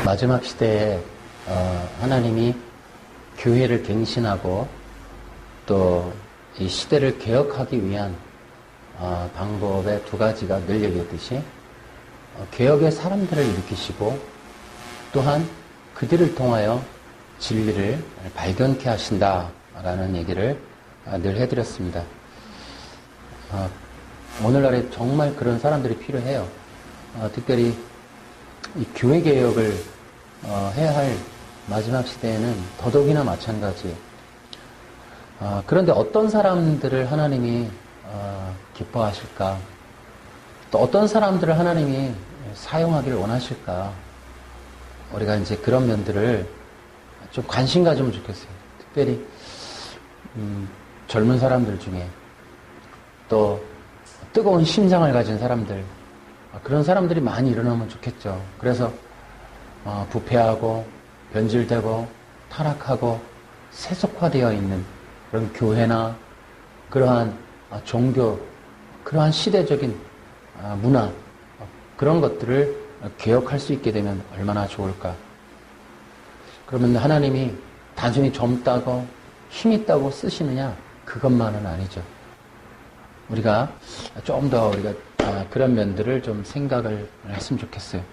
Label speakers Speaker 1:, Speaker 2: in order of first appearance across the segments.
Speaker 1: 마지막 시대에 하나님이 교회를 갱신하고 또 이 시대를 개혁하기 위한 방법의 두 가지가 늘 얘기했듯이 개혁의 사람들을 일으키시고 또한 그들을 통하여 진리를 발견케 하신다라는 얘기를 늘 해드렸습니다. 오늘날에 정말 그런 사람들이 필요해요. 특별히 이 교회 개혁을 해야 할 마지막 시대에는 더더욱이나 마찬가지. 그런데 어떤 사람들을 하나님이 기뻐하실까? 또 어떤 사람들을 하나님이 사용하기를 원하실까? 우리가 이제 그런 면들을 좀 관심 가지면 좋겠어요. 특별히 젊은 사람들 중에 또 뜨거운 심장을 가진 사람들, 그런 사람들이 많이 일어나면 좋겠죠. 그래서 부패하고 변질되고 타락하고 세속화되어 있는 그런 교회나 그러한 종교, 그러한 시대적인 문화, 그런 것들을 개혁할 수 있게 되면 얼마나 좋을까. 그러면 하나님이 단순히 젊다고 힘있다고 쓰시느냐, 그것만은 아니죠. 우리가 좀 더 우리가 그런 면들을 좀 생각을 했으면 좋겠어요.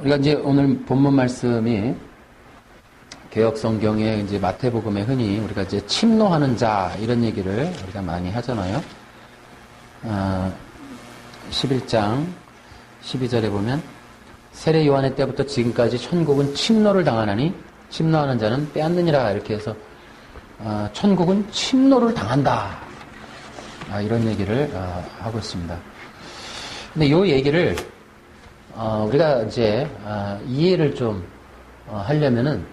Speaker 1: 우리가 이제 오늘 본문 말씀이 개혁 성경에 이제 마태복음에 흔히 우리가 이제 침노하는 자 이런 얘기를 우리가 많이 하잖아요. 11장 12절에 보면 세례 요한의 때부터 지금까지 천국은 침노를 당하나니 침노하는 자는 빼앗느니라 이렇게 해서 천국은 침노를 당한다. 이런 얘기를 하고 있습니다. 근데 이 얘기를 우리가 이제 이해를 좀 하려면은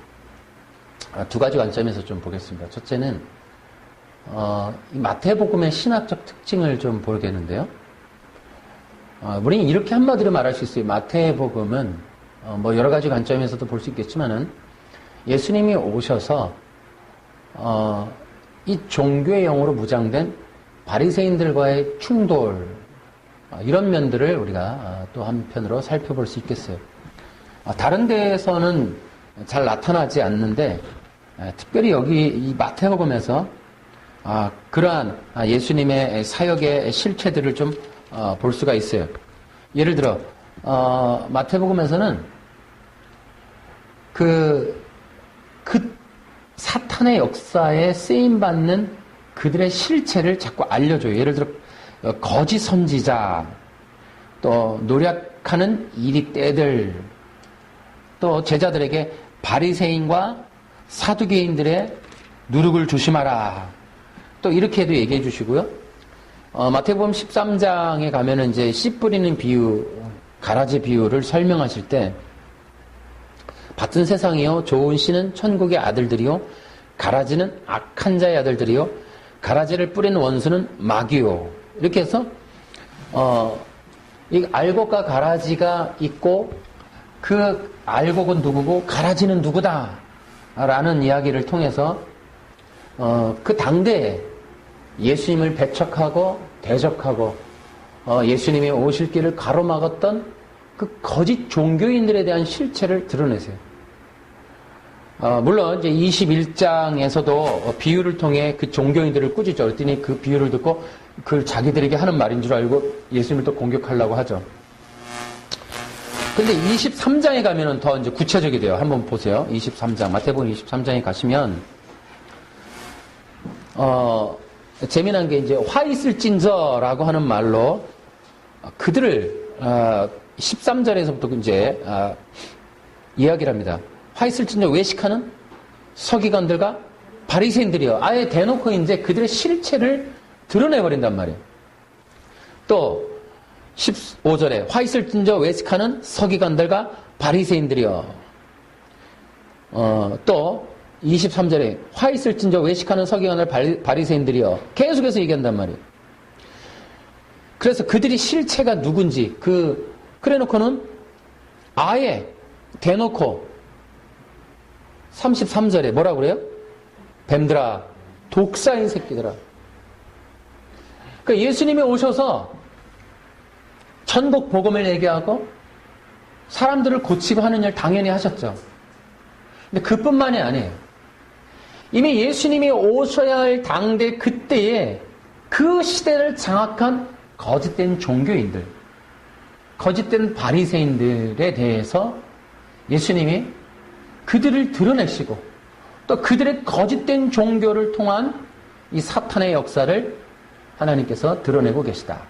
Speaker 1: 두 가지 관점에서 좀 보겠습니다. 첫째는 이 마태복음의 신학적 특징을 좀 보겠는데요. 우리는 이렇게 한마디로 말할 수 있어요. 마태복음은 뭐 여러 가지 관점에서도 볼 수 있겠지만은 예수님이 오셔서 이 종교의 영으로 무장된 바리새인들과의 충돌, 이런 면들을 우리가 또 한편으로 살펴볼 수 있겠어요. 다른 데에서는 잘 나타나지 않는데 특별히 여기 이 마태복음에서 그러한 예수님의 사역의 실체들을 좀 볼 수가 있어요. 예를 들어 마태복음에서는 그 사탄의 역사에 쓰임받는 그들의 실체를 자꾸 알려줘요. 예를 들어 거짓 선지자, 또 노력하는 이리떼들, 또 제자들에게 바리새인과 사두개인들의 누룩을 조심하라. 또 이렇게도 얘기해 주시고요. 마태복음 13장에 가면은 이제 씨 뿌리는 비유, 가라지 비유를 설명하실 때 밭은 세상이요 좋은 씨는 천국의 아들들이요 가라지는 악한 자의 아들들이요 가라지를 뿌리는 원수는 마귀요. 이렇게 해서 이 알곡과 가라지가 있고 그 알곡은 누구고 가라지는 누구다 라는 이야기를 통해서 그 당대에 예수님을 배척하고 대적하고 예수님이 오실 길을 가로막았던 그 거짓 종교인들에 대한 실체를 드러내세요. 물론 이제 21장에서도 비유를 통해 그 종교인들을 꾸짖죠. 그랬더니 그 비유를 듣고 그걸 자기들에게 하는 말인 줄 알고 예수님을 또 공격하려고 하죠. 근데 23장에 가면은 더 이제 구체적이 돼요. 한번 보세요. 23장, 마태복음 23장에 가시면, 재미난 게 이제 화 있을진저라고 하는 말로 그들을, 13절에서부터 이제, 이야기를 합니다. 화 있을진저 외식하는 서기관들과 바리새인들이요. 아예 대놓고 이제 그들의 실체를 드러내버린단 말이에요. 또 15절에 화 있을진저 외식하는 서기관들과 바리새인들이요. 또 23절에 화 있을진저 외식하는 서기관들 바리새인들이요. 계속해서 얘기한단 말이에요. 그래서 그들이 실체가 누군지 그래놓고는 아예 대놓고 33절에 뭐라고 그래요? 뱀들아, 독사인 새끼들아. 그러니까 예수님이 오셔서 천국 복음을 얘기하고 사람들을 고치고 하는 일 당연히 하셨죠. 근데 그뿐만이 아니에요. 이미 예수님이 오셔야 할 당대 그때에 그 시대를 장악한 거짓된 종교인들, 거짓된 바리새인들에 대해서 예수님이 그들을 드러내시고 또 그들의 거짓된 종교를 통한 이 사탄의 역사를 하나님께서 드러내고 계시다.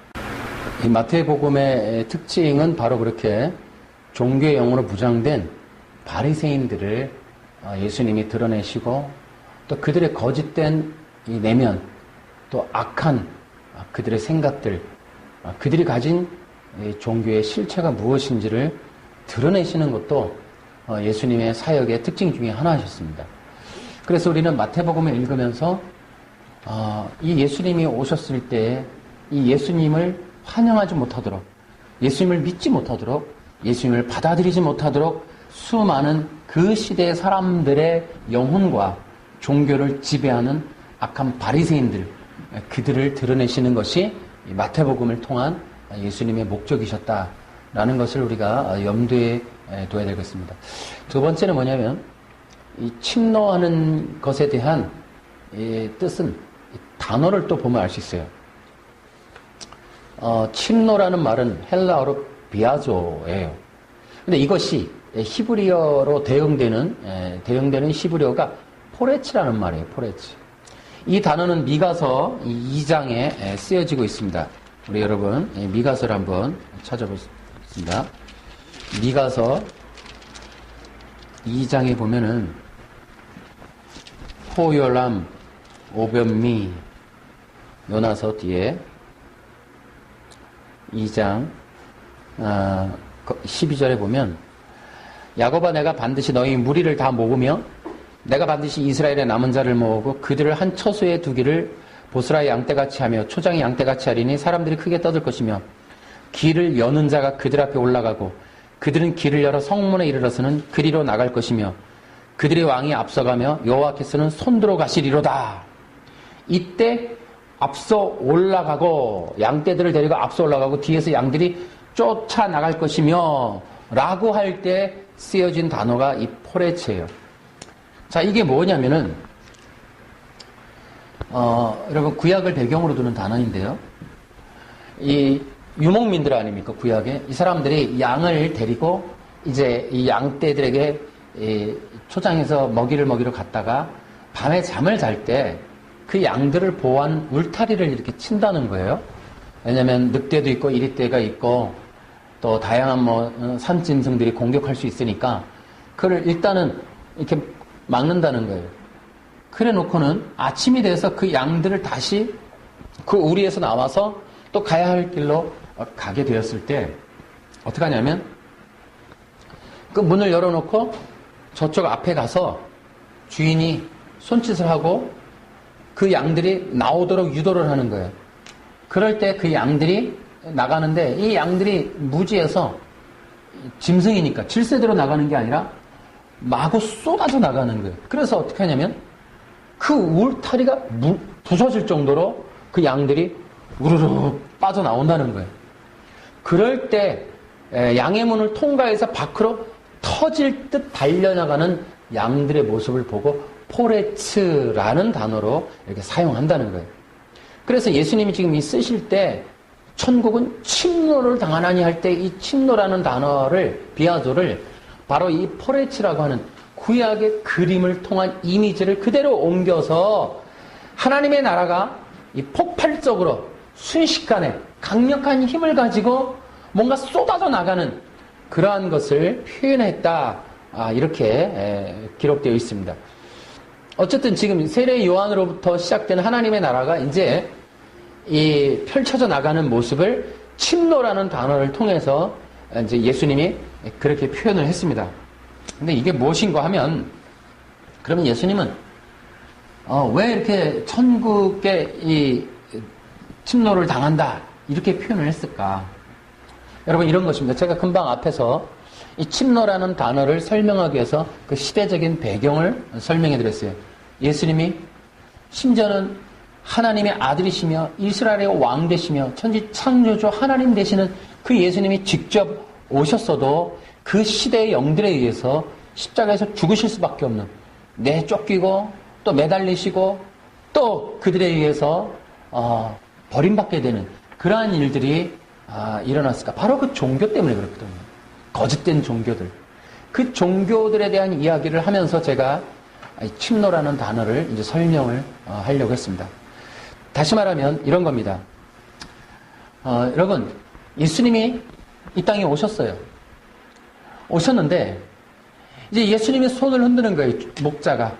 Speaker 1: 이 마태복음의 특징은 바로 그렇게 종교의 영으로 무장된 바리새인들을 예수님이 드러내시고 또 그들의 거짓된 이 내면, 또 악한 그들의 생각들, 그들이 가진 종교의 실체가 무엇인지를 드러내시는 것도 예수님의 사역의 특징 중에 하나이셨습니다. 그래서 우리는 마태복음을 읽으면서 이 예수님이 오셨을 때 이 예수님을 환영하지 못하도록, 예수님을 믿지 못하도록, 예수님을 받아들이지 못하도록 수많은 그 시대의 사람들의 영혼과 종교를 지배하는 악한 바리새인들, 그들을 드러내시는 것이 마태복음을 통한 예수님의 목적이셨다라는 것을 우리가 염두에 둬야 되겠습니다. 두 번째는 뭐냐면 이 침노하는 것에 대한 뜻은 단어를 또 보면 알 수 있어요. 침노라는 말은 헬라어로 비아조예요. 근데 이것이 히브리어로 대응되는 히브리어가 포레츠라는 말이에요. 포레츠. 이 단어는 미가서 2장에 쓰여지고 있습니다. 우리 여러분 미가서를 한번 찾아보겠습니다. 미가서 2장에 보면은 호열람, 오변미, 요나서 뒤에 2장 12절에 보면 야곱아 내가 반드시 너희 무리를 다 모으며 내가 반드시 이스라엘의 남은 자를 모으고 그들을 한 처소에 두기를 보스라의 양떼같이 하며 초장의 양떼같이 하리니 사람들이 크게 떠들 것이며 길을 여는 자가 그들 앞에 올라가고 그들은 길을 열어 성문에 이르러서는 그리로 나갈 것이며 그들의 왕이 앞서가며 여호와께서는 손들어 가시리로다. 이때 앞서 올라가고 양떼들을 데리고 앞서 올라가고 뒤에서 양들이 쫓아나갈 것이며 라고 할 때 쓰여진 단어가 이 포레츠예요. 자, 이게 뭐냐면은 여러분 구약을 배경으로 두는 단어인데요. 이 유목민들 아닙니까? 구약에 이 사람들이 양을 데리고 이제 이 양떼들에게 초장에서 먹이를 먹이러 갔다가 밤에 잠을 잘 때 그 양들을 보호한 울타리를 이렇게 친다는 거예요. 왜냐하면 늑대도 있고 이리떼가 있고 또 다양한 산짐승들이 공격할 수 있으니까 그를 일단은 이렇게 막는다는 거예요. 그래 놓고는 아침이 돼서 그 양들을 다시 그 우리에서 나와서 또 가야 할 길로 가게 되었을 때 어떻게 하냐면 그 문을 열어놓고 저쪽 앞에 가서 주인이 손짓을 하고 그 양들이 나오도록 유도를 하는 거예요. 그럴 때 그 양들이 나가는데 이 양들이 무지해서 짐승이니까 질세대로 나가는 게 아니라 마구 쏟아져 나가는 거예요. 그래서 어떻게 하냐면 그 울타리가 부서질 정도로 그 양들이 우르르 빠져나온다는 거예요. 그럴 때 양의 문을 통과해서 밖으로 터질 듯 달려나가는 양들의 모습을 보고 포레츠라는 단어로 이렇게 사용한다는 거예요. 그래서 예수님이 지금 이 쓰실 때 천국은 침노를 당하나니 할 때 이 침노라는 단어를 비아조를 바로 이 포레츠라고 하는 구약의 그림을 통한 이미지를 그대로 옮겨서 하나님의 나라가 이 폭발적으로 순식간에 강력한 힘을 가지고 뭔가 쏟아져 나가는 그러한 것을 표현했다. 이렇게 기록되어 있습니다. 어쨌든 지금 세례 요한으로부터 시작된 하나님의 나라가 이제 이 펼쳐져 나가는 모습을 침노라는 단어를 통해서 이제 예수님이 그렇게 표현을 했습니다. 근데 이게 무엇인가 하면 그러면 예수님은 왜 이렇게 천국에 이 침노를 당한다 이렇게 표현을 했을까? 여러분 이런 것입니다. 제가 금방 앞에서 이 침노라는 단어를 설명하기 위해서 그 시대적인 배경을 설명해 드렸어요. 예수님이 심지어는 하나님의 아들이시며 이스라엘의 왕 되시며 천지 창조주 하나님 되시는 그 예수님이 직접 오셨어도 그 시대의 영들에 의해서 십자가에서 죽으실 수밖에 없는, 내쫓기고 또 매달리시고 또 그들에 의해서 버림받게 되는 그러한 일들이 일어났을까? 바로 그 종교 때문에 그렇거든요. 거짓된 종교들. 그 종교들에 대한 이야기를 하면서 제가 침노라는 단어를 이제 설명을 하려고 했습니다. 다시 말하면 이런 겁니다. 여러분, 예수님이 이 땅에 오셨어요. 오셨는데 이제 예수님이 손을 흔드는 거예요. 목자가.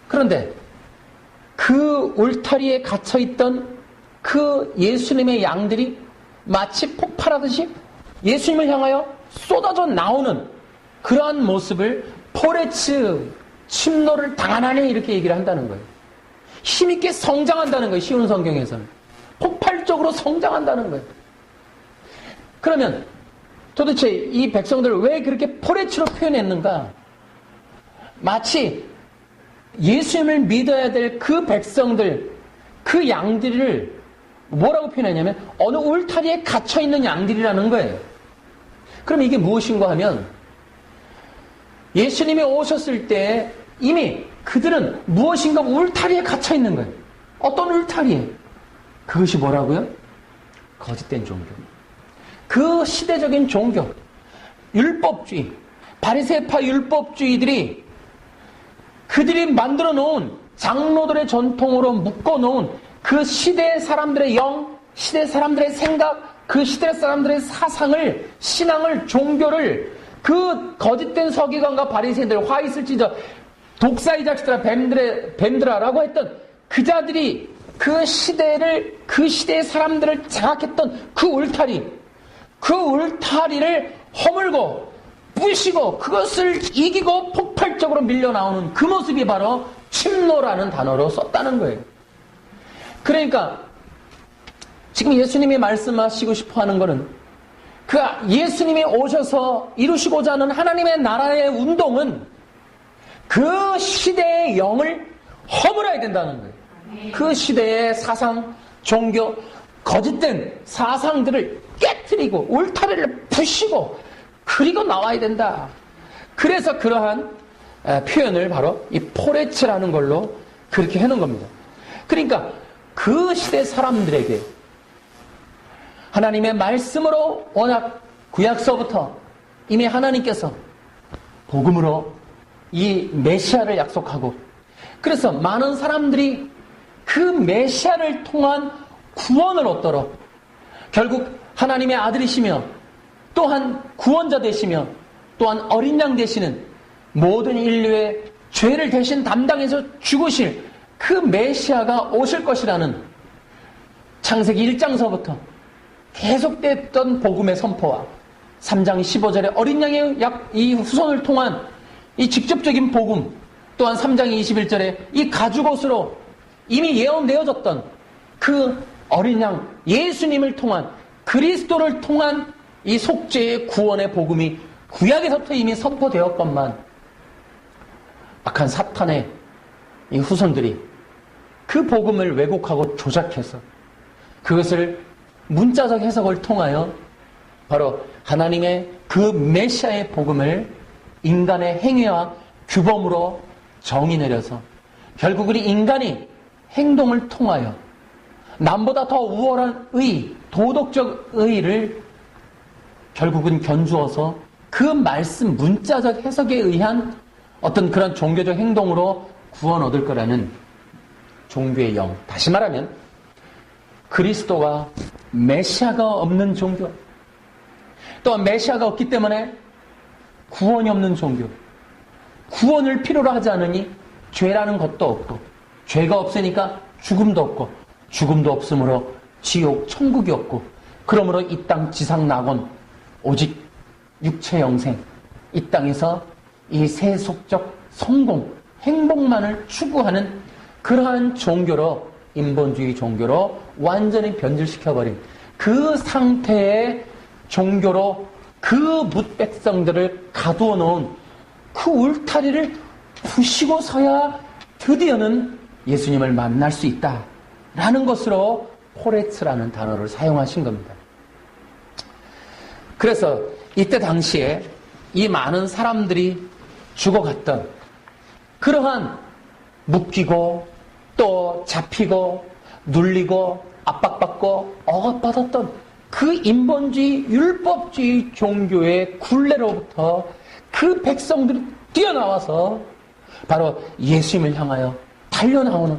Speaker 1: 그런데 그 울타리에 갇혀있던 그 예수님의 양들이 마치 폭발하듯이 예수님을 향하여 쏟아져 나오는 그러한 모습을 포레츠, 침노를 당하나니 이렇게 얘기를 한다는 거예요. 힘있게 성장한다는 거예요. 쉬운 성경에서는. 폭발적으로 성장한다는 거예요. 그러면 도대체 이 백성들을 왜 그렇게 포레츠로 표현했는가? 마치 예수님을 믿어야 될 그 백성들, 그 양들을 뭐라고 표현하냐면 어느 울타리에 갇혀있는 양들이라는 거예요. 그럼 이게 무엇인가 하면 예수님이 오셨을 때 이미 그들은 무엇인가 울타리에 갇혀있는 거예요. 어떤 울타리에? 그것이 뭐라고요? 거짓된 종교. 그 시대적인 종교, 율법주의, 바리새파 율법주의들이 그들이 만들어 놓은 장로들의 전통으로 묶어 놓은 그 시대 사람들의 영, 시대 사람들의 생각, 그 시대 사람들의 사상을, 신앙을, 종교를 그 거짓된 서기관과 바리새인들, 화 있을지저 독사의 자식들아 뱀들아라고 했던 그 자들이 그 시대를, 그 시대의 사람들을 장악했던 그 울타리를 허물고 부시고 그것을 이기고 폭발적으로 밀려나오는 그 모습이 바로 침노라는 단어로 썼다는 거예요. 그러니까 지금 예수님이 말씀하시고 싶어 하는 것은 그 예수님이 오셔서 이루시고자 하는 하나님의 나라의 운동은 그 시대의 영을 허물어야 된다는 거예요. 그 시대의 사상, 종교, 거짓된 사상들을 깨트리고 울타리를 부시고 그리고 나와야 된다. 그래서 그러한 표현을 바로 이 포레츠라는 걸로 그렇게 해놓은 겁니다. 그러니까 그 시대 사람들에게 하나님의 말씀으로 워낙 구약서부터 이미 하나님께서 복음으로 이 메시아를 약속하고 그래서 많은 사람들이 그 메시아를 통한 구원을 얻도록 결국 하나님의 아들이시며 또한 구원자 되시며 또한 어린 양 되시는 모든 인류의 죄를 대신 담당해서 죽으실 그 메시아가 오실 것이라는 창세기 1장서부터 계속됐던 복음의 선포와 3장 15절에 어린 양의 이 후손을 통한 이 직접적인 복음 또한 3장 21절에 이 가죽옷으로 이미 예언되어졌던 그 어린 양 예수님을 통한 그리스도를 통한 이 속죄의 구원의 복음이 구약에서부터 이미 선포되었건만 악한 사탄의 이 후손들이 그 복음을 왜곡하고 조작해서 그것을 문자적 해석을 통하여 바로 하나님의 그 메시아의 복음을 인간의 행위와 규범으로 정의 내려서 결국은 인간이 행동을 통하여 남보다 더 우월한 의, 도덕적 의의를 결국은 견주어서 그 말씀 문자적 해석에 의한 어떤 그런 종교적 행동으로 구원 얻을 거라는 종교의 영. 다시 말하면 그리스도가 메시아가 없는 종교. 또한 메시아가 없기 때문에 구원이 없는 종교. 구원을 필요로 하지 않으니 죄라는 것도 없고 죄가 없으니까 죽음도 없고 죽음도 없으므로 지옥, 천국이 없고 그러므로 이 땅 지상 낙원 오직 육체 영생 이 땅에서 이 세속적 성공, 행복만을 추구하는 그러한 종교로 인본주의 종교로 완전히 변질시켜버린 그 상태의 종교로 그 뭇백성들을 가두어 놓은 그 울타리를 부시고서야 드디어는 예수님을 만날 수 있다라는 것으로 포레츠라는 단어를 사용하신 겁니다. 그래서 이때 당시에 이 많은 사람들이 죽어갔던 그러한 묶이고 또 잡히고 눌리고 압박받고 억압받았던 그 인본주의 율법주의 종교의 굴레로부터 그 백성들이 뛰어나와서 바로 예수님을 향하여 달려나오는,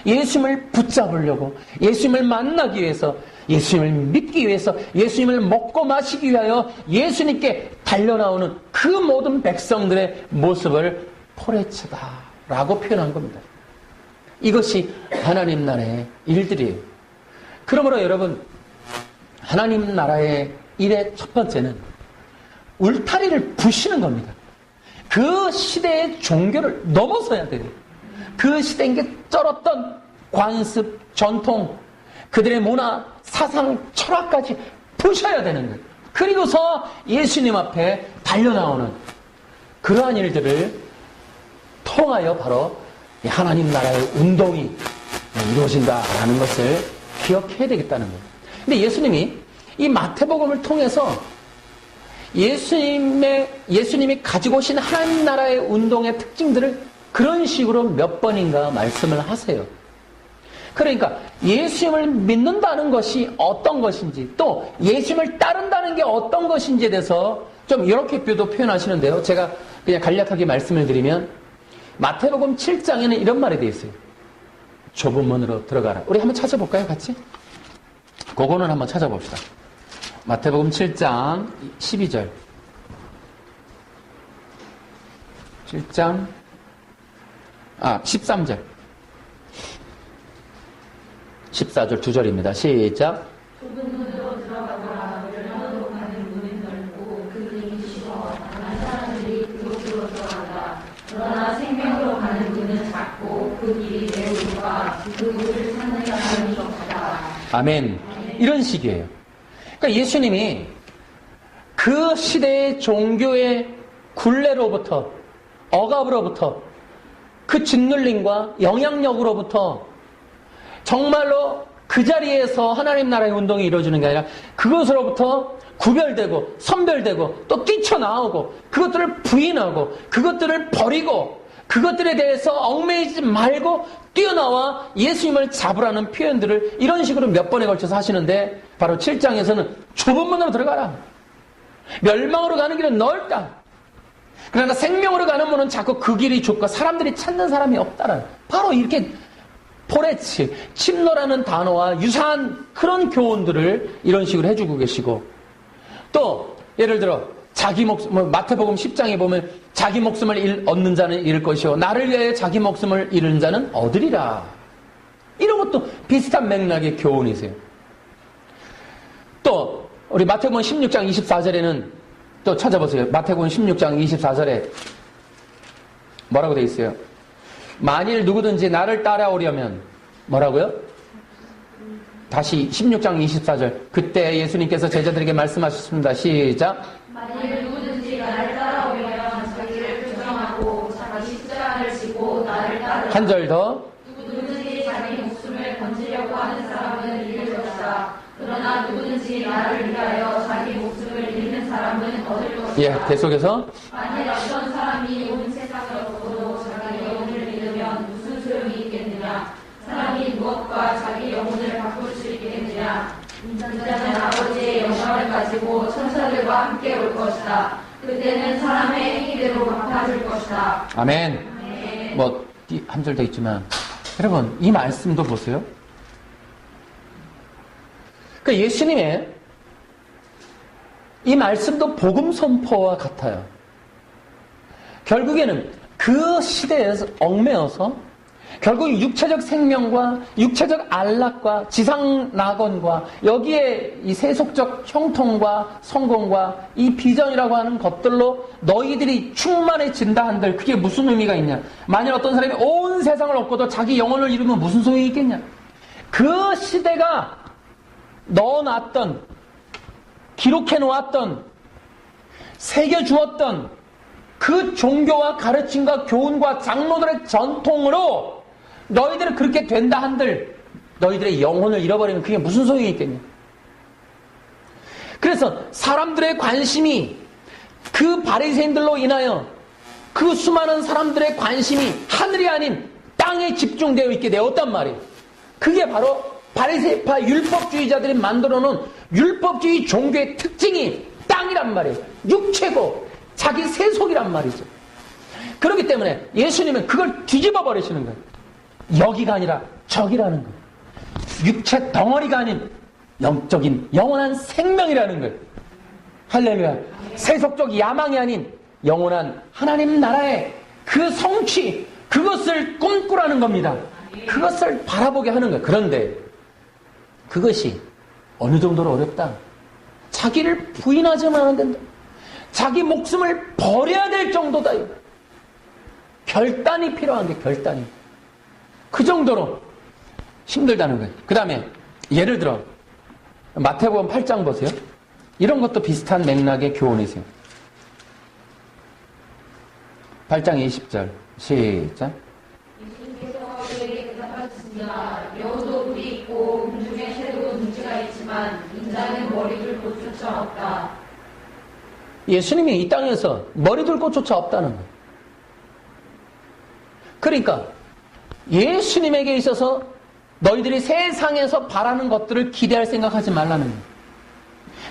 Speaker 1: 예수님을 붙잡으려고, 예수님을 만나기 위해서, 예수님을 믿기 위해서, 예수님을 먹고 마시기 위하여 예수님께 달려나오는 그 모든 백성들의 모습을 포레츠다라고 표현한 겁니다. 이것이 하나님 나라의 일들이에요. 그러므로 여러분, 하나님 나라의 일의 첫 번째는 울타리를 부시는 겁니다. 그 시대의 종교를 넘어서야 돼요. 그 시대에 쩔었던 관습, 전통, 그들의 문화, 사상, 철학까지 부셔야 되는 거예요. 그리고서 예수님 앞에 달려나오는 그러한 일들을 통하여 바로 하나님 나라의 운동이 이루어진다라는 것을 기억해야 되겠다는 거예요. 근데 예수님이 이 마태복음을 통해서 예수님이 가지고 오신 하나님 나라의 운동의 특징들을 그런 식으로 몇 번인가 말씀을 하세요. 그러니까 예수님을 믿는다는 것이 어떤 것인지, 또 예수님을 따른다는 게 어떤 것인지에 대해서 좀 이렇게 표현하시는데요. 제가 그냥 간략하게 말씀을 드리면 마태복음 7장에는 이런 말이 되어 있어요. 좁은 문으로 들어가라. 우리 한번 찾아볼까요, 같이? 그거는 한번 찾아봅시다. 마태복음 7장 12절. 7장 13절. 14절 2절입니다. 시작.
Speaker 2: 좁은 문으로 들어가거나 멸망으로 가는 문은 넓고 그 길이 쉬워 다만 사람들이 그곳으로 들어간다. 그러나 생명으로 가는 문은 작고 그 길이 매우 좁아 그 문을 찾는 사람이 적다.
Speaker 1: 아멘. 이런 식이에요. 그러니까 예수님이 그 시대의 종교의 굴레로부터, 억압으로부터, 그 짓눌림과 영향력으로부터 정말로 그 자리에서 하나님 나라의 운동이 이루어지는 게 아니라 그것으로부터 구별되고 선별되고 또 뛰쳐나오고 그것들을 부인하고 그것들을 버리고 그것들에 대해서 얽매이지 말고 뛰어나와 예수님을 잡으라는 표현들을 이런 식으로 몇 번에 걸쳐서 하시는데, 바로 7장에서는 좁은 문으로 들어가라. 멸망으로 가는 길은 넓다. 그러나 생명으로 가는 문은 자꾸 그 길이 좁고 사람들이 찾는 사람이 없다라는, 바로 이렇게 포레츠, 침노라는 단어와 유사한 그런 교훈들을 이런 식으로 해주고 계시고, 또 예를 들어 자기 목숨, 마태복음 10장에 보면 자기 목숨을 얻는 자는 잃을 것이요 나를 위하여 자기 목숨을 잃는 자는 얻으리라. 이런 것도 비슷한 맥락의 교훈이세요. 또 우리 마태복음 16장 24절에는 또 찾아보세요. 마태복음 16장 24절에 뭐라고 되어 있어요? 만일 누구든지 나를 따라오려면 뭐라고요? 다시 16장 24절. 그때 예수님께서 제자들에게 말씀하셨습니다. 시작.
Speaker 2: 만일 누구든지 나를 따라오면 자기를 부정하고 자기 십자가를 지고 나를 따르라.
Speaker 1: 한 절 더.
Speaker 2: 누구든지 자기 목숨을 건지려고 하는 사람은 잃을 것이다. 그러나 누구든지 나를 위하여 자기 목숨을 잃는 사람은 얻을 것이다.
Speaker 1: 예, 계속해서.
Speaker 2: 만일 어떤 사람이 온 세상을 얻고도 자기 영혼을 잃으면 무슨 소용이 있겠느냐. 사람이 무엇과 자기 영혼을 바꿀 수 있겠느냐. 인자는 아버지의 영광을 가지고 천사들과 함께 올 것이다. 그때는 사람의 행위대로 갚아줄 것이다.
Speaker 1: 아멘. 뭐 한 절 더 있지만 여러분 이 말씀도 보세요. 그러니까 예수님의 이 말씀도 복음 선포와 같아요. 결국에는 그 시대에서 얽매여서 결국 육체적 생명과 육체적 안락과 지상 낙원과 여기에 이 세속적 형통과 성공과 이 비전이라고 하는 것들로 너희들이 충만해진다 한들 그게 무슨 의미가 있냐? 만일 어떤 사람이 온 세상을 얻고도 자기 영혼을 잃으면 무슨 소용이 있겠냐? 그 시대가 넣어놨던, 기록해놓았던, 새겨주었던 그 종교와 가르침과 교훈과 장로들의 전통으로 너희들은 그렇게 된다 한들 너희들의 영혼을 잃어버리면 그게 무슨 소용이 있겠냐? 그래서 사람들의 관심이 그 바리새인들로 인하여 그 수많은 사람들의 관심이 하늘이 아닌 땅에 집중되어 있게 되었단 말이에요. 그게 바로 바리새파 율법주의자들이 만들어 놓은 율법주의 종교의 특징이 땅이란 말이에요. 육체고 자기 세속이란 말이죠. 그렇기 때문에 예수님은 그걸 뒤집어 버리시는 거예요. 여기가 아니라 저기라는 거예요. 육체 덩어리가 아닌 영적인 영원한 생명이라는 거예요. 할렐루야. 세속적 야망이 아닌 영원한 하나님 나라의 그 성취, 그것을 꿈꾸라는 겁니다. 그것을 바라보게 하는 거예요. 그런데 그것이 어느 정도로 어렵다. 자기를 부인하지만 안 된다. 자기 목숨을 버려야 될 정도다. 결단이 필요한 게 결단이. 그 정도로 힘들다는 거예요. 그 다음에 예를 들어 마태복음 8장 보세요. 이런 것도 비슷한 맥락의 교훈이세요. 8장 20절 시작.
Speaker 2: 예수님께서 그에게 대답하셨습니다. 여우도 뿔이 있고 공중에 새도 둥지가 있지만 인자는 머리둘 곳조차 없다.
Speaker 1: 예수님이 이 땅에서 머리둘 곳조차 없다는 거예요. 그러니까 예수님에게 있어서 너희들이 세상에서 바라는 것들을 기대할 생각하지 말라는 거예요.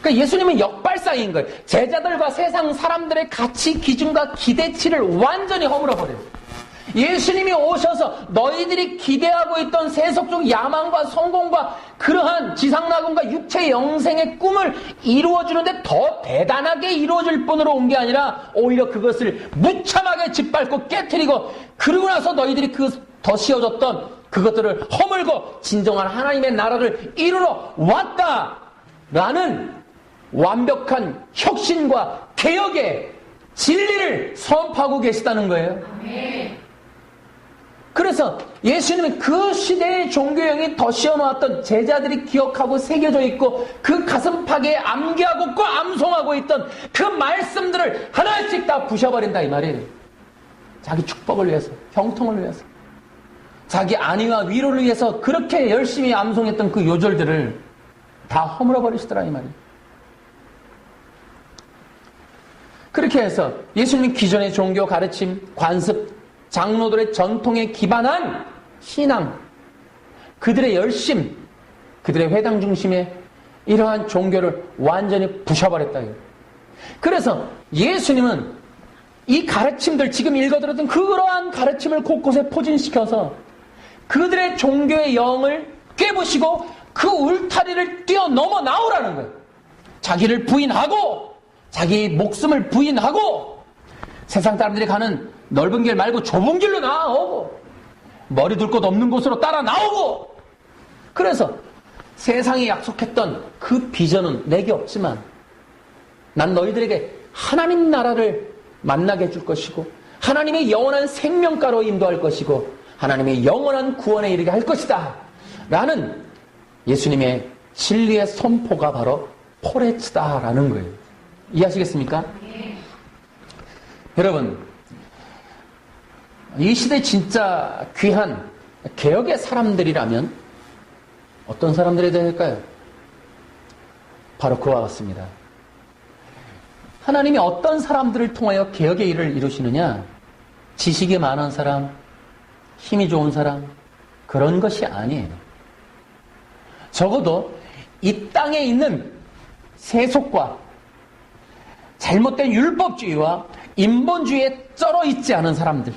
Speaker 1: 그러니까 예수님은 역발상인 거예요. 제자들과 세상 사람들의 가치, 기준과 기대치를 완전히 허물어버려요. 예수님이 오셔서 너희들이 기대하고 있던 세속적 야망과 성공과 그러한 지상낙원과 육체 영생의 꿈을 이루어주는데 더 대단하게 이루어질 뿐으로 온 게 아니라 오히려 그것을 무참하게 짓밟고 깨트리고 그러고 나서 너희들이 그 더 씌워졌던 그것들을 허물고 진정한 하나님의 나라를 이루러 왔다라는 완벽한 혁신과 개혁의 진리를 선포하고 계시다는 거예요.
Speaker 2: 아멘.
Speaker 1: 그래서 예수님은 그 시대의 종교형이 더 씌워놓았던 제자들이 기억하고 새겨져 있고 그 가슴팍에 암기하고 꼭 암송하고 있던 그 말씀들을 하나씩 다 부셔버린다 이 말이에요. 자기 축복을 위해서, 형통을 위해서, 자기 안위와 위로를 위해서 그렇게 열심히 암송했던 그 요절들을 다 허물어버리시더라 이 말이에요. 그렇게 해서 예수님은 기존의 종교 가르침, 관습, 장로들의 전통에 기반한 신앙, 그들의 열심, 그들의 회당 중심의 이러한 종교를 완전히 부셔버렸다. 그래서 예수님은 이 가르침들, 지금 읽어드렸던 그러한 가르침을 곳곳에 포진시켜서 그들의 종교의 영을 깨부시고 그 울타리를 뛰어넘어 나오라는 거예요. 자기를 부인하고 자기 목숨을 부인하고 세상 사람들이 가는 넓은 길 말고 좁은 길로 나오고 머리 둘 곳 없는 곳으로 따라 나오고 그래서 세상이 약속했던 그 비전은 내게 없지만 난 너희들에게 하나님 나라를 만나게 해줄 것이고 하나님의 영원한 생명가로 인도할 것이고 하나님의 영원한 구원에 이르게 할 것이다 라는 예수님의 진리의 선포가 바로 포레츠다라는 거예요. 이해하시겠습니까?
Speaker 2: 네.
Speaker 1: 여러분 이 시대 진짜 귀한 개혁의 사람들이라면 어떤 사람들이 될까요? 바로 그와 같습니다. 하나님이 어떤 사람들을 통하여 개혁의 일을 이루시느냐? 지식이 많은 사람, 힘이 좋은 사람, 그런 것이 아니에요. 적어도 이 땅에 있는 세속과 잘못된 율법주의와 인본주의에 쩔어 있지 않은 사람들,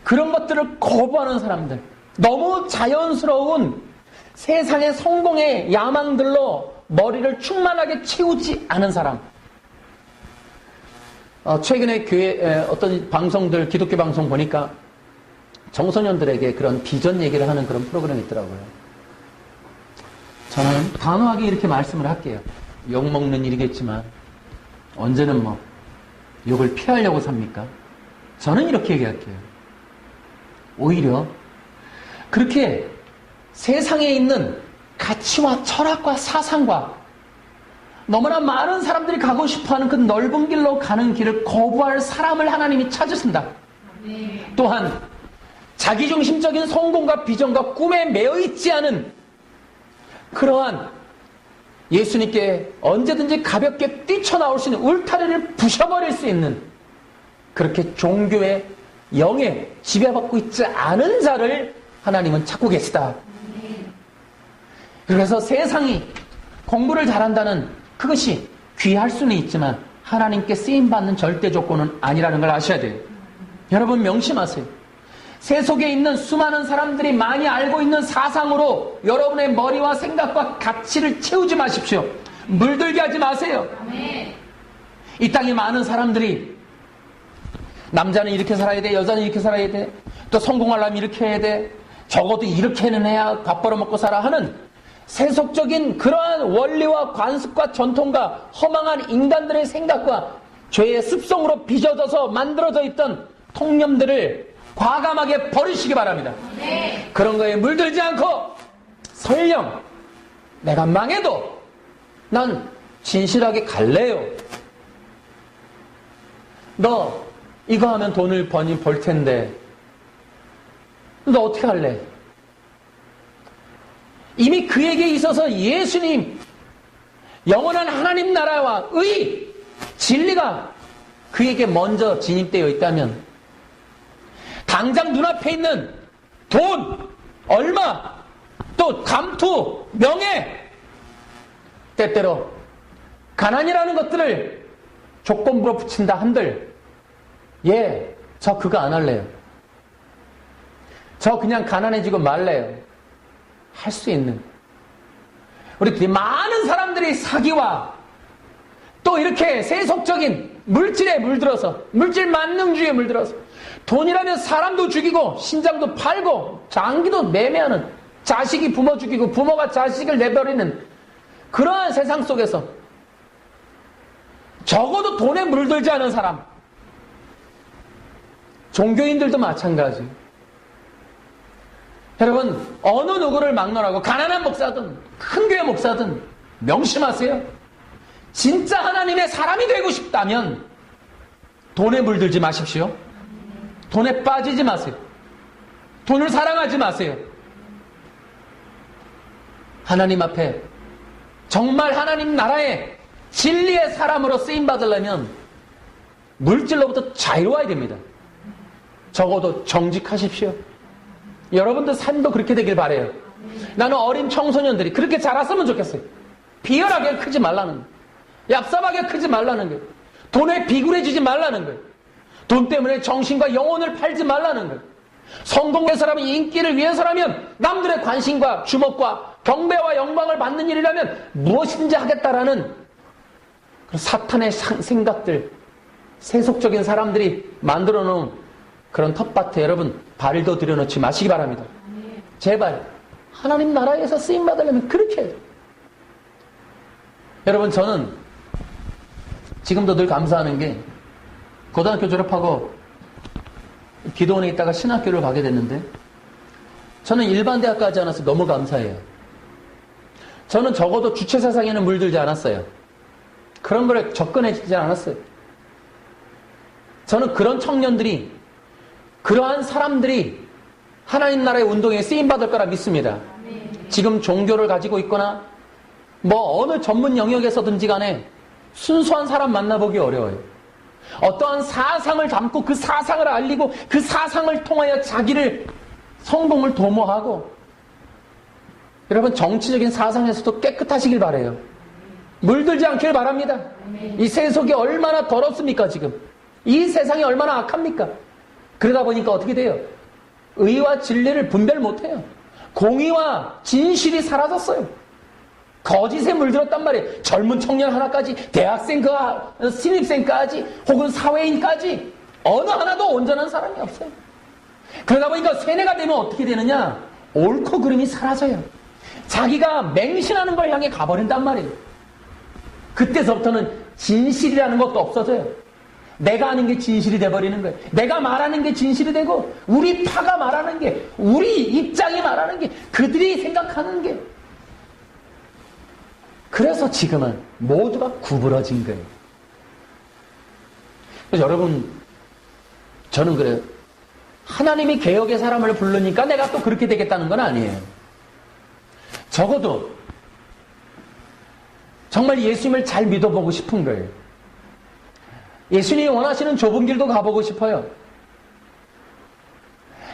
Speaker 1: 그런 것들을 거부하는 사람들, 너무 자연스러운 세상의 성공의 야망들로 머리를 충만하게 채우지 않은 사람. 최근에 교회 어떤 방송들, 기독교 방송 보니까 청소년들에게 그런 비전 얘기를 하는 그런 프로그램이 있더라고요. 저는 단호하게 이렇게 말씀을 할게요. 욕먹는 일이겠지만 언제는 뭐 욕을 피하려고 삽니까? 저는 이렇게 얘기할게요. 오히려 그렇게 세상에 있는 가치와 철학과 사상과 너무나 많은 사람들이 가고 싶어하는 그 넓은 길로 가는 길을 거부할 사람을 하나님이 찾으신다.
Speaker 2: 네.
Speaker 1: 또한 자기중심적인 성공과 비전과 꿈에 매여 있지 않은 그러한 예수님께 언제든지 가볍게 뛰쳐나올 수 있는 울타리를 부셔버릴 수 있는 그렇게 종교의 영에 지배받고 있지 않은 자를 하나님은 찾고 계시다. 그래서 세상이 공부를 잘한다는 그것이 귀할 수는 있지만 하나님께 쓰임받는 절대 조건은 아니라는 걸 아셔야 돼요. 여러분 명심하세요. 세속에 있는 수많은 사람들이 많이 알고 있는 사상으로 여러분의 머리와 생각과 가치를 채우지 마십시오. 물들게 하지 마세요. 이 땅에 많은 사람들이 남자는 이렇게 살아야 돼, 여자는 이렇게 살아야 돼, 또 성공하려면 이렇게 해야 돼, 적어도 이렇게는 해야 밥 벌어먹고 살아 하는 세속적인 그러한 원리와 관습과 전통과 허망한 인간들의 생각과 죄의 습성으로 빚어져서 만들어져 있던 통념들을 과감하게 버리시기 바랍니다. 그런 거에 물들지 않고 설령 내가 망해도 난 진실하게 갈래요. 너 이거 하면 돈을 벌 텐데 너 어떻게 할래? 이미 그에게 있어서 예수님, 영원한 하나님 나라와 의, 진리가 그에게 먼저 진입되어 있다면 당장 눈앞에 있는 돈, 얼마, 또 감투, 명예, 때때로 가난이라는 것들을 조건부로 붙인다 한들 예, 저 그거 안 할래요. 저 그냥 가난해지고 말래요. 할 수 있는 우리 많은 사람들이 사기와 또 이렇게 세속적인 물질에 물들어서 물질 만능주의에 물들어서 돈이라면 사람도 죽이고 신장도 팔고 장기도 매매하는 자식이 부모 죽이고 부모가 자식을 내버리는 그러한 세상 속에서 적어도 돈에 물들지 않은 사람 종교인들도 마찬가지. 여러분 어느 누구를 막론하고 가난한 목사든 큰 교회 목사든 명심하세요. 진짜 하나님의 사람이 되고 싶다면 돈에 물들지 마십시오. 돈에 빠지지 마세요. 돈을 사랑하지 마세요. 하나님 앞에 정말 하나님 나라의 진리의 사람으로 쓰임받으려면 물질로부터 자유로워야 됩니다. 적어도 정직하십시오. 여러분들 삶도 그렇게 되길 바라요. 나는 어린 청소년들이 그렇게 자랐으면 좋겠어요. 비열하게 크지 말라는 거예요. 얍삽하게 크지 말라는 거예요. 돈에 비굴해지지 말라는 거예요. 돈 때문에 정신과 영혼을 팔지 말라는 거예요. 성공의 사람이 인기를 위해서라면 남들의 관심과 주목과 경배와 영광을 받는 일이라면 무엇이든지 하겠다라는 사탄의 생각들, 세속적인 사람들이 만들어 놓은 그런 텃밭에 여러분 발도 들여놓지 마시기 바랍니다. 제발 하나님 나라에서 쓰임받으려면 그렇게 해요. 여러분 저는 지금도 늘 감사하는 게 고등학교 졸업하고 기도원에 있다가 신학교를 가게 됐는데 저는 일반 대학 가지 않아서 너무 감사해요. 저는 적어도 주체사상에는 물들지 않았어요. 그런 거에 접근해지지 않았어요. 저는 그런 청년들이 그러한 사람들이 하나님 나라의 운동에 쓰임받을 거라 믿습니다. 지금 종교를 가지고 있거나 뭐 어느 전문 영역에서든지 간에 순수한 사람 만나보기 어려워요. 어떠한 사상을 담고 그 사상을 알리고 그 사상을 통하여 자기를 성공을 도모하고 여러분 정치적인 사상에서도 깨끗하시길 바라요. 물들지 않길 바랍니다. 이 세속이 얼마나 더럽습니까 지금. 이 세상이 얼마나 악합니까. 그러다 보니까 어떻게 돼요? 의와 진리를 분별 못해요. 공의와 진실이 사라졌어요. 거짓에 물들었단 말이에요. 젊은 청년 하나까지 대학생 신입생까지 혹은 사회인까지 어느 하나도 온전한 사람이 없어요. 그러다 보니까 세뇌가 되면 어떻게 되느냐? 옳고 그름이 사라져요. 자기가 맹신하는 걸 향해 가버린단 말이에요. 그때서부터는 진실이라는 것도 없어져요. 내가 아는 게 진실이 돼버리는 거예요. 내가 말하는 게 진실이 되고 우리 파가 말하는 게 우리 입장이 말하는 게 그들이 생각하는 게 그래서 지금은 모두가 구부러진 거예요. 그래서 여러분 저는 그래요. 하나님이 개혁의 사람을 부르니까 내가 또 그렇게 되겠다는 건 아니에요. 적어도 정말 예수님을 잘 믿어보고 싶은 거예요. 예수님이 원하시는 좁은 길도 가보고 싶어요.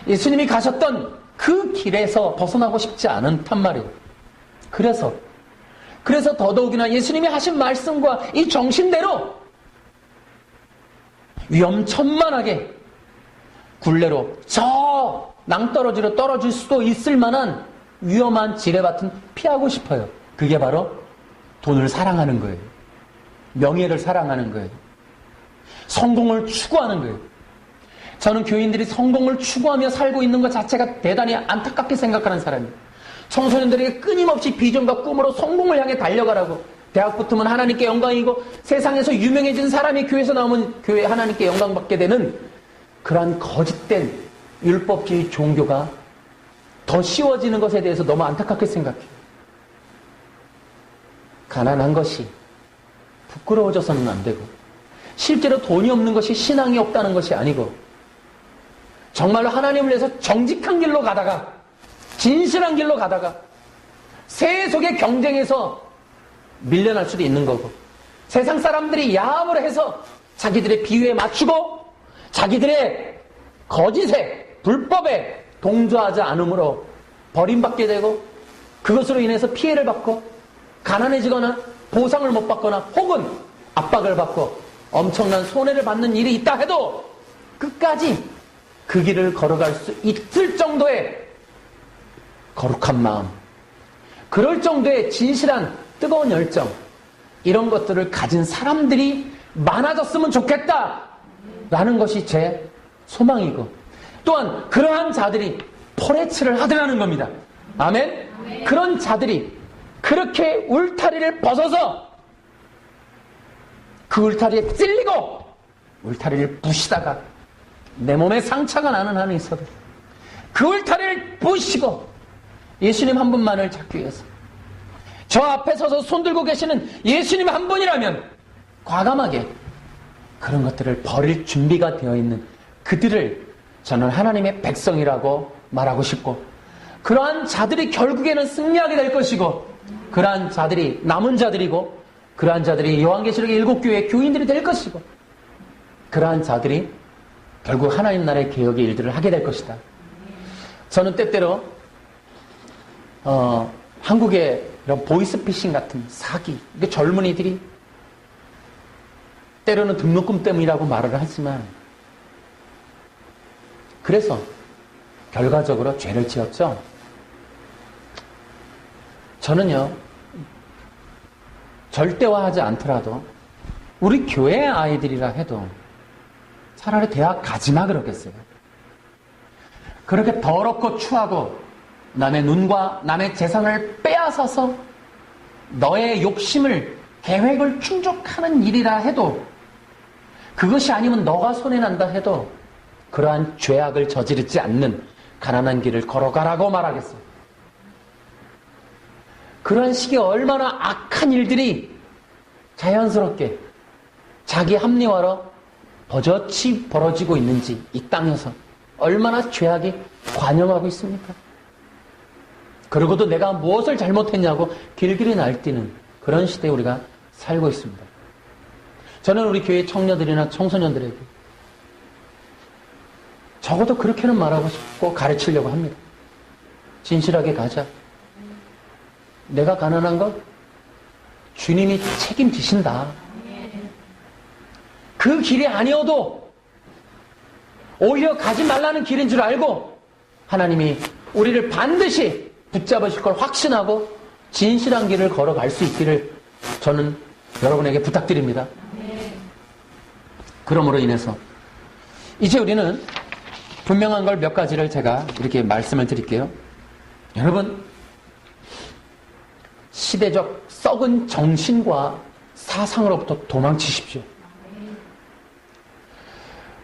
Speaker 1: 예수님이 가셨던 그 길에서 벗어나고 싶지 않단 말이에요. 그래서 더더욱이나 예수님이 하신 말씀과 이 정신대로 위험천만하게 굴레로 저 낭떠러지로 떨어질 수도 있을 만한 위험한 지뢰밭은 피하고 싶어요. 그게 바로 돈을 사랑하는 거예요. 명예를 사랑하는 거예요. 성공을 추구하는 거예요. 저는 교인들이 성공을 추구하며 살고 있는 것 자체가 대단히 안타깝게 생각하는 사람이에요. 청소년들에게 끊임없이 비전과 꿈으로 성공을 향해 달려가라고, 대학 붙으면 하나님께 영광이고 세상에서 유명해진 사람이 교회에서 나오면 교회 하나님께 영광받게 되는 그러한 거짓된 율법주의 종교가 더 쉬워지는 것에 대해서 너무 안타깝게 생각해요. 가난한 것이 부끄러워져서는 안 되고, 실제로 돈이 없는 것이 신앙이 없다는 것이 아니고, 정말로 하나님을 위해서 정직한 길로 가다가, 진실한 길로 가다가 세속의 경쟁에서 밀려날 수도 있는 거고, 세상 사람들이 야합을 해서 자기들의 비유에 맞추고 자기들의 거짓에 불법에 동조하지 않으므로 버림받게 되고, 그것으로 인해서 피해를 받고 가난해지거나 보상을 못 받거나 혹은 압박을 받고 엄청난 손해를 받는 일이 있다 해도 끝까지 그 길을 걸어갈 수 있을 정도의 거룩한 마음, 그럴 정도의 진실한 뜨거운 열정, 이런 것들을 가진 사람들이 많아졌으면 좋겠다라는 것이 제 소망이고, 또한 그러한 자들이 포레츠를 하더라는 겁니다. 아멘? 아멘. 그런 자들이 그렇게 울타리를 벗어서 그 울타리에 찔리고 울타리를 부시다가 내 몸에 상처가 나는 한이 있어도 그 울타리를 부시고 예수님 한 분만을 찾기 위해서 저 앞에 서서 손들고 계시는 예수님 한 분이라면 과감하게 그런 것들을 버릴 준비가 되어 있는 그들을 저는 하나님의 백성이라고 말하고 싶고, 그러한 자들이 결국에는 승리하게 될 것이고, 그러한 자들이 남은 자들이고, 그러한 자들이 요한계시록의 7교회의 교인들이 될 것이고, 그러한 자들이 결국 하나님 나라의 개혁의 일들을 하게 될 것이다. 저는 때때로 한국의 이런 보이스피싱 같은 사기, 이게 젊은이들이 때로는 등록금 때문이라고 말을 하지만, 그래서 결과적으로 죄를 지었죠. 저는요, 절대화하지 않더라도 우리 교회 아이들이라 해도 차라리 대학 가지마 그러겠어요. 그렇게 더럽고 추하고 남의 눈과 남의 재산을 빼앗아서 너의 욕심을, 계획을 충족하는 일이라 해도, 그것이 아니면 너가 손해난다 해도 그러한 죄악을 저지르지 않는 가난한 길을 걸어가라고 말하겠어요. 그러한 식의 얼마나 악한 일들이 자연스럽게 자기 합리화로 버젓이 벌어지고 있는지, 이 땅에서 얼마나 죄악이 관영하고 있습니까? 그러고도 내가 무엇을 잘못했냐고 길길이 날뛰는 그런 시대에 우리가 살고 있습니다. 저는 우리 교회 청년들이나 청소년들에게 적어도 그렇게는 말하고 싶고 가르치려고 합니다. 진실하게 가자. 내가 가난한 건 주님이 책임지신다. 그 길이 아니어도 오히려 가지 말라는 길인 줄 알고 하나님이 우리를 반드시 붙잡으실 걸 확신하고 진실한 길을 걸어갈 수 있기를 저는 여러분에게 부탁드립니다. 그러므로 인해서 이제 우리는 분명한 걸 몇 가지를 제가 이렇게 말씀을 드릴게요. 여러분, 시대적 썩은 정신과 사상으로부터 도망치십시오.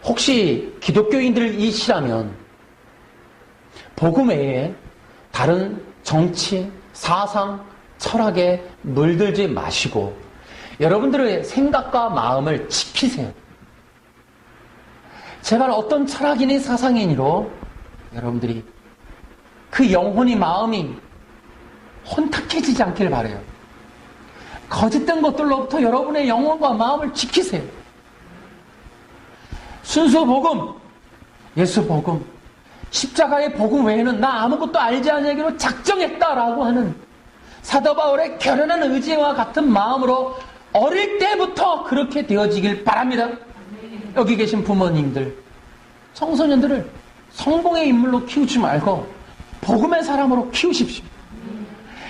Speaker 1: 혹시 기독교인들이시라면 복음 외에 다른 정치, 사상, 철학에 물들지 마시고 여러분들의 생각과 마음을 지키세요. 제발 어떤 철학인이 사상인으로 여러분들이 그 영혼이, 마음이 혼탁해지지 않길 바라요. 거짓된 것들로부터 여러분의 영혼과 마음을 지키세요. 순수 복음, 예수 복음, 십자가의 복음 외에는 나 아무것도 알지 않으기로 작정했다라고 하는 사도 바울의 결연한 의지와 같은 마음으로 어릴 때부터 그렇게 되어지길 바랍니다. 여기 계신 부모님들, 청소년들을 성공의 인물로 키우지 말고 복음의 사람으로 키우십시오.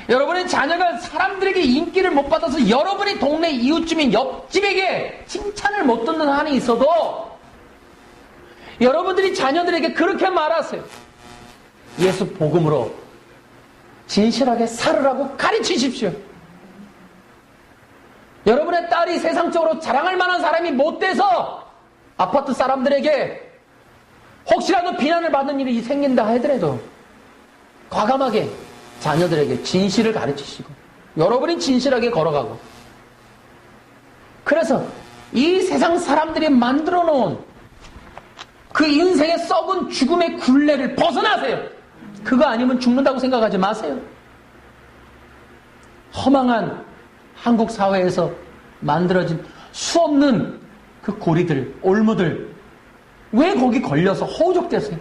Speaker 1: 여러분의 자녀가 사람들에게 인기를 못 받아서 여러분이 동네 이웃집인 옆집에게 칭찬을 못 듣는 한이 있어도 여러분들이 자녀들에게 그렇게 말하세요. 예수 복음으로 진실하게 살으라고 가르치십시오. 여러분의 딸이 세상적으로 자랑할 만한 사람이 못 돼서 아파트 사람들에게 혹시라도 비난을 받는 일이 생긴다 하더라도 과감하게 자녀들에게 진실을 가르치시고 여러분이 진실하게 걸어가고, 그래서 이 세상 사람들이 만들어 놓은 그 인생의 썩은 죽음의 굴레를 벗어나세요. 그거 아니면 죽는다고 생각하지 마세요. 허망한 한국 사회에서 만들어진 수없는 그 고리들, 올무들, 왜 거기 걸려서 허우적대세요?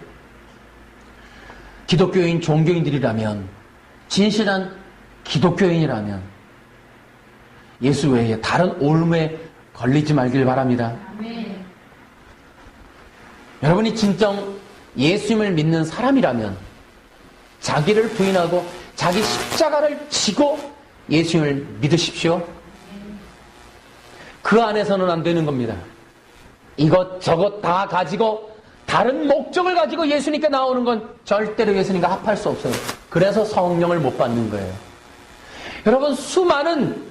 Speaker 1: 기독교인 종교인들이라면, 진실한 기독교인이라면 예수 외에 다른 올무에 걸리지 말길 바랍니다.
Speaker 2: 아멘.
Speaker 1: 여러분이 진정 예수님을 믿는 사람이라면 자기를 부인하고 자기 십자가를 지고 예수님을 믿으십시오. 그 안에서는 안 되는 겁니다. 이것저것 다 가지고 다른 목적을 가지고 예수님께 나오는 건 절대로 예수님과 합할 수 없어요. 그래서 성령을 못 받는 거예요. 여러분, 수많은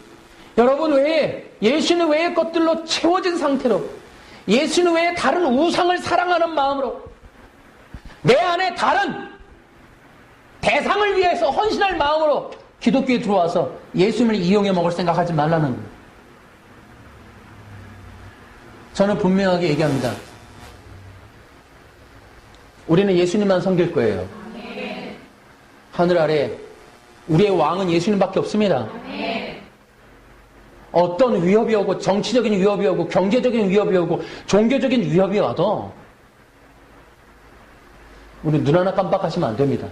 Speaker 1: 여러분 외에 예수님 외의 것들로 채워진 상태로 예수님 외에 다른 우상을 사랑하는 마음으로 내 안에 다른 대상을 위해서 헌신할 마음으로 기독교에 들어와서 예수님을 이용해 먹을 생각하지 말라는 거예요. 저는 분명하게 얘기합니다. 우리는 예수님만 섬길 거예요. 하늘 아래 우리의 왕은 예수님밖에 없습니다. 어떤 위협이 오고 정치적인 위협이 오고 경제적인 위협이 오고 종교적인 위협이 와도 우리 눈 하나 깜빡하시면 안 됩니다.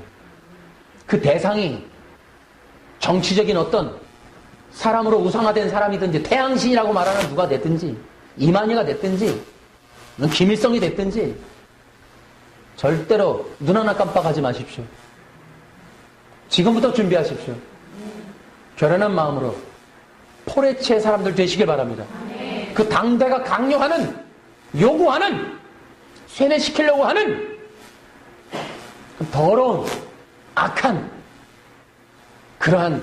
Speaker 1: 그 대상이 정치적인 어떤 사람으로 우상화된 사람이든지 태양신이라고 말하는 누가 됐든지 이만희가 됐든지 김일성이 됐든지 절대로 눈 하나 깜빡하지 마십시오. 지금부터 준비하십시오. 결연한 마음으로 포레치의 사람들 되시길 바랍니다. 그 당대가 강요하는, 요구하는, 세뇌시키려고 하는 그 더러운, 악한 그러한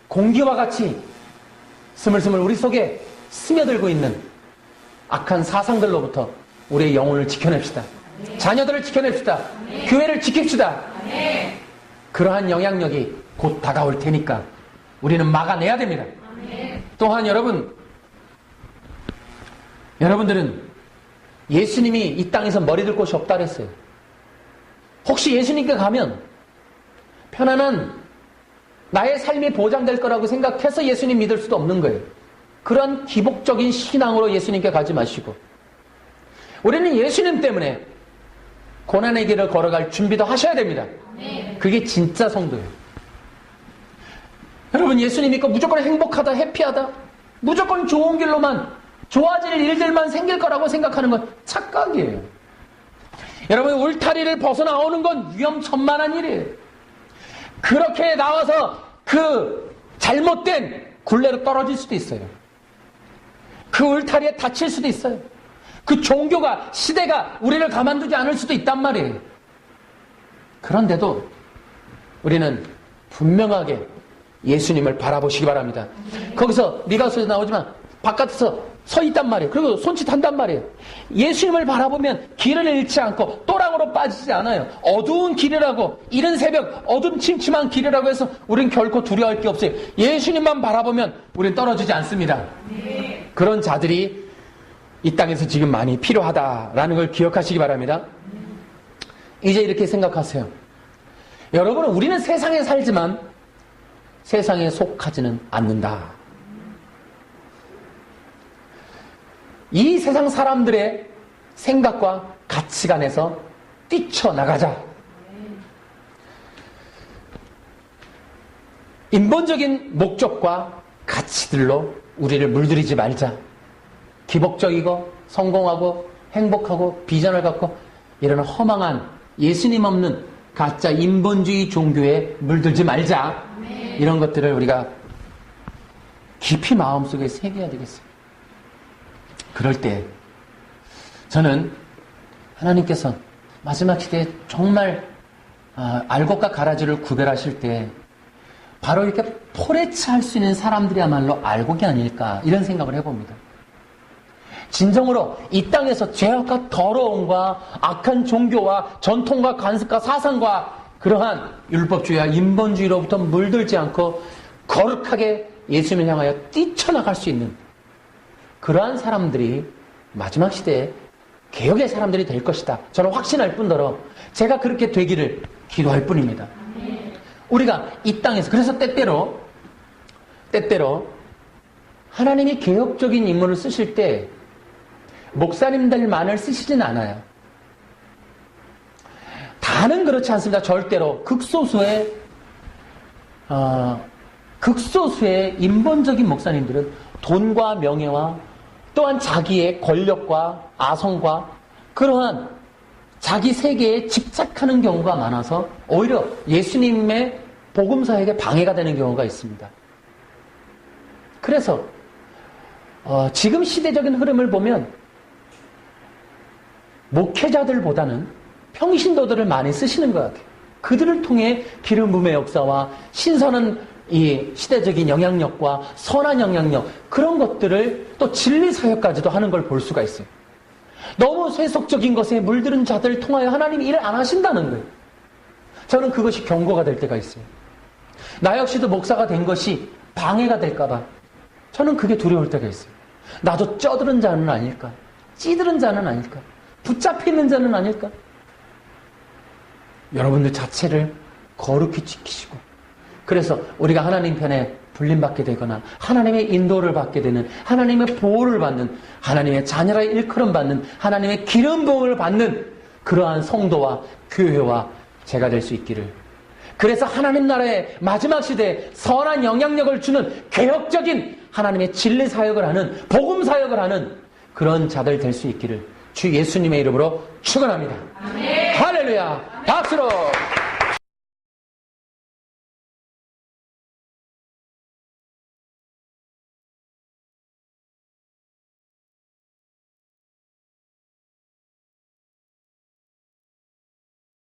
Speaker 1: 공기와 같이 스물스물 우리 속에 스며들고 있는 악한 사상들로부터 우리의 영혼을 지켜냅시다. 자녀들을 지켜냅시다. 교회를 지킵시다. 그러한 영향력이 곧 다가올 테니까 우리는 막아내야 됩니다. 또한 여러분들은 예수님이 이 땅에서 머리 들 곳이 없다 그랬어요. 혹시 예수님께 가면 편안한 나의 삶이 보장될 거라고 생각해서 예수님 믿을 수도 없는 거예요. 그런 기복적인 신앙으로 예수님께 가지 마시고 우리는 예수님 때문에 고난의 길을 걸어갈 준비도 하셔야 됩니다. 그게 진짜 성도예요. 여러분, 예수님 믿고 무조건 행복하다, 해피하다, 무조건 좋은 길로만, 좋아질 일들만 생길 거라고 생각하는 건 착각이에요. 여러분, 울타리를 벗어나오는 건 위험천만한 일이에요. 그렇게 나와서 그 잘못된 굴레로 떨어질 수도 있어요. 그 울타리에 다칠 수도 있어요. 그 종교가, 시대가 우리를 가만두지 않을 수도 있단 말이에요. 그런데도 우리는 분명하게 예수님을 바라보시기 바랍니다. 거기서 미가서에서 나오지만 바깥에서 서 있단 말이에요. 그리고 손짓한단 말이에요. 예수님을 바라보면 길을 잃지 않고 또랑으로 빠지지 않아요. 어두운 길이라고, 이른 새벽 어둠침침한 길이라고 해서 우린 결코 두려워할 게 없어요. 예수님만 바라보면 우린 떨어지지 않습니다. 그런 자들이 이 땅에서 지금 많이 필요하다라는 걸 기억하시기 바랍니다. 이제 이렇게 생각하세요. 여러분은 우리는 세상에 살지만 세상에 속하지는 않는다. 이 세상 사람들의 생각과 가치관에서 뛰쳐나가자. 인본적인 목적과 가치들로 우리를 물들이지 말자. 기복적이고 성공하고 행복하고 비전을 갖고 이런 허망한 예수님 없는 가짜 인본주의 종교에 물들지 말자. 이런 것들을 우리가 깊이 마음속에 새겨야 되겠어요. 그럴 때 저는 하나님께서 마지막 시대에 정말 알곡과 가라지를 구별하실 때 바로 이렇게 포레치할 수 있는 사람들이야말로 알곡이 아닐까 이런 생각을 해봅니다. 진정으로 이 땅에서 죄악과 더러움과 악한 종교와 전통과 관습과 사상과 그러한 율법주의와 인본주의로부터 물들지 않고 거룩하게 예수님을 향하여 뛰쳐나갈 수 있는 그러한 사람들이 마지막 시대에 개혁의 사람들이 될 것이다. 저는 확신할 뿐더러 제가 그렇게 되기를 기도할 뿐입니다. 우리가 이 땅에서 그래서 때때로 하나님이 개혁적인 인물을 쓰실 때 목사님들만을 쓰시진 않아요. 다는 그렇지 않습니다. 절대로 극소수의 인본적인 목사님들은 돈과 명예와 또한 자기의 권력과 아성과 그러한 자기 세계에 집착하는 경우가 많아서 오히려 예수님의 복음사역에 방해가 되는 경우가 있습니다. 그래서 지금 시대적인 흐름을 보면 목회자들보다는 평신도들을 많이 쓰시는 것 같아요. 그들을 통해 기름 부음의 역사와 신선한 이 시대적인 영향력과 선한 영향력 그런 것들을 또 진리 사역까지도 하는 걸 볼 수가 있어요. 너무 세속적인 것에 물들은 자들을 통하여 하나님이 일을 안 하신다는 거예요. 저는 그것이 경고가 될 때가 있어요. 나 역시도 목사가 된 것이 방해가 될까 봐 저는 그게 두려울 때가 있어요. 나도 쪄들은 자는 아닐까? 찌들은 자는 아닐까? 붙잡히는 자는 아닐까? 여러분들 자체를 거룩히 지키시고 그래서 우리가 하나님 편에 불림받게 되거나 하나님의 인도를 받게 되는 하나님의 보호를 받는 하나님의 자녀라 일컬음 받는 하나님의 기름 부음을 받는 그러한 성도와 교회와 제가 될 수 있기를 그래서 하나님 나라의 마지막 시대에 선한 영향력을 주는 개혁적인 하나님의 진리 사역을 하는 복음 사역을 하는 그런 자들 될 수 있기를 주 예수님의 이름으로 축원합니다. 할렐루야 박수로